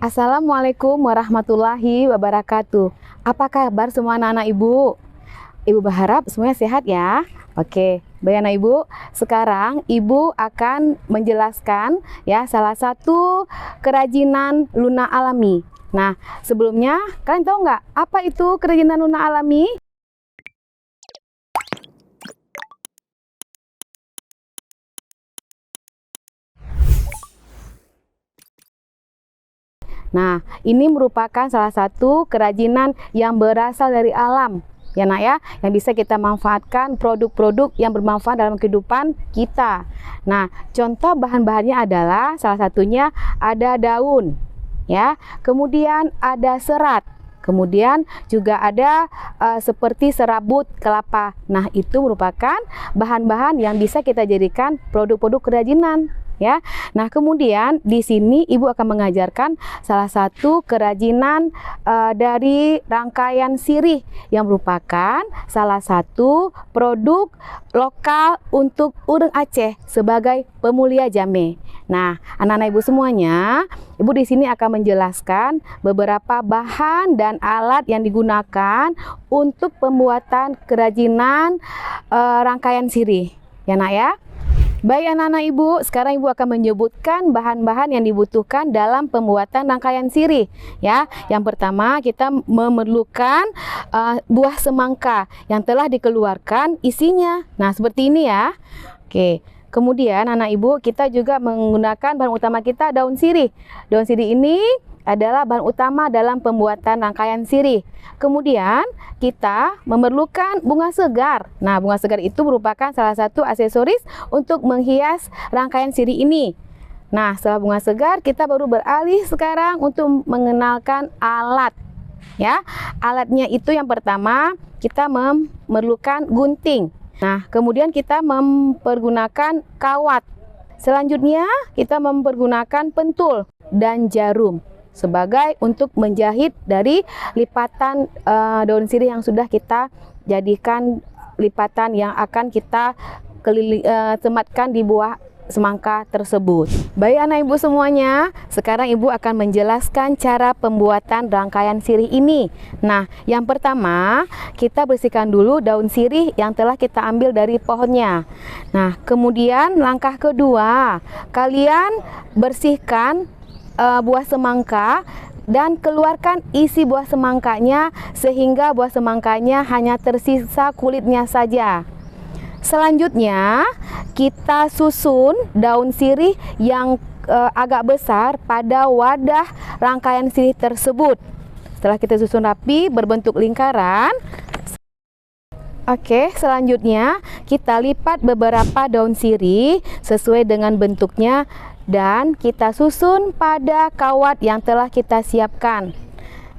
Assalamualaikum warahmatullahi wabarakatuh. Apa kabar semua anak-anak Ibu? Ibu berharap semuanya sehat ya. Oke, baik anak Ibu. Sekarang Ibu akan menjelaskan ya salah satu kerajinan lunak alami. Nah, sebelumnya kalian tahu nggak apa itu kerajinan lunak alami? Nah, ini merupakan salah satu kerajinan yang berasal dari alam, ya nak ya, yang bisa kita manfaatkan produk-produk yang bermanfaat dalam kehidupan kita. Nah, contoh bahan-bahannya adalah salah satunya ada daun, ya, kemudian ada serat, kemudian juga ada seperti serabut kelapa. Nah, itu merupakan bahan-bahan yang bisa kita jadikan produk-produk kerajinan. Ya, nah kemudian di sini Ibu akan mengajarkan salah satu kerajinan dari rangkaian sirih yang merupakan salah satu produk lokal untuk urang Aceh sebagai pemulia jame. Nah, anak-anak Ibu semuanya, Ibu di sini akan menjelaskan beberapa bahan dan alat yang digunakan untuk pembuatan kerajinan rangkaian sirih. Ya, nak ya. Baik anak-anak Ibu, sekarang Ibu akan menyebutkan bahan-bahan yang dibutuhkan dalam pembuatan rangkaian sirih. Ya, yang pertama kita memerlukan buah semangka yang telah dikeluarkan isinya. Nah, seperti ini ya. Oke. Kemudian anak Ibu, kita juga menggunakan bahan utama kita daun sirih. Daun sirih ini adalah bahan utama dalam pembuatan rangkaian sirih. Kemudian kita memerlukan bunga segar. Nah, bunga segar itu merupakan salah satu aksesoris untuk menghias rangkaian sirih ini. Nah, setelah bunga segar, kita baru beralih sekarang untuk mengenalkan alat. Ya, alatnya itu yang pertama kita memerlukan gunting. Nah, kemudian kita mempergunakan kawat. Selanjutnya kita mempergunakan pentul dan jarum sebagai untuk menjahit dari lipatan daun sirih yang sudah kita jadikan lipatan yang akan kita sematkan di buah semangka tersebut. Baik anak Ibu semuanya, sekarang Ibu akan menjelaskan cara pembuatan rangkaian sirih ini. Nah, yang pertama kita bersihkan dulu daun sirih yang telah kita ambil dari pohonnya. Nah, kemudian langkah kedua, kalian bersihkan buah semangka dan keluarkan isi buah semangkanya sehingga buah semangkanya hanya tersisa kulitnya saja. Selanjutnya kita susun daun sirih yang agak besar pada wadah rangkaian sirih tersebut. Setelah kita susun rapi berbentuk lingkaran, oke, selanjutnya kita lipat beberapa daun sirih sesuai dengan bentuknya dan kita susun pada kawat yang telah kita siapkan.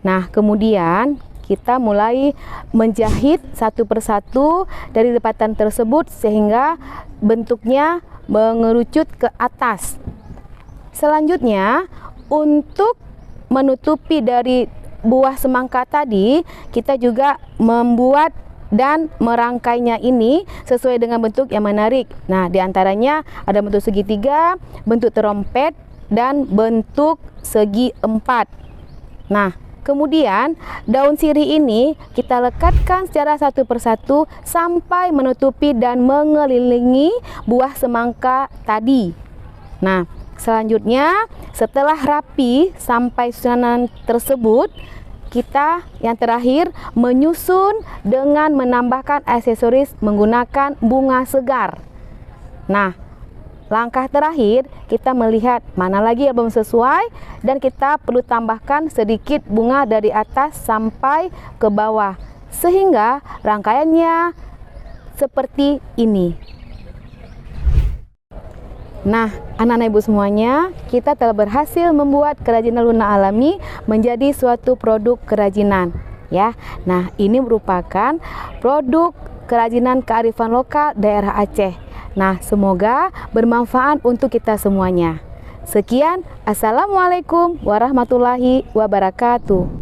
Nah, kemudian kita mulai menjahit satu persatu dari lipatan tersebut sehingga bentuknya mengerucut ke atas. Selanjutnya, untuk menutupi dari buah semangka tadi, kita juga membuat dan merangkainya ini sesuai dengan bentuk yang menarik. Nah, diantaranya ada bentuk segitiga, bentuk terompet, dan bentuk segi empat. Nah, kemudian daun sirih ini kita lekatkan secara satu persatu sampai menutupi dan mengelilingi buah semangka tadi. Nah, selanjutnya setelah rapi sampai susunan tersebut, kita yang terakhir menyusun dengan menambahkan aksesoris menggunakan bunga segar. Nah, langkah terakhir kita melihat mana lagi yang belum sesuai dan kita perlu tambahkan sedikit bunga dari atas sampai ke bawah sehingga rangkaiannya seperti ini. Nah, anak-anak Ibu semuanya, kita telah berhasil membuat kerajinan lunak alami menjadi suatu produk kerajinan, ya. Nah, ini merupakan produk kerajinan kearifan lokal daerah Aceh. Nah, semoga bermanfaat untuk kita semuanya. Sekian, Assalamualaikum warahmatullahi wabarakatuh.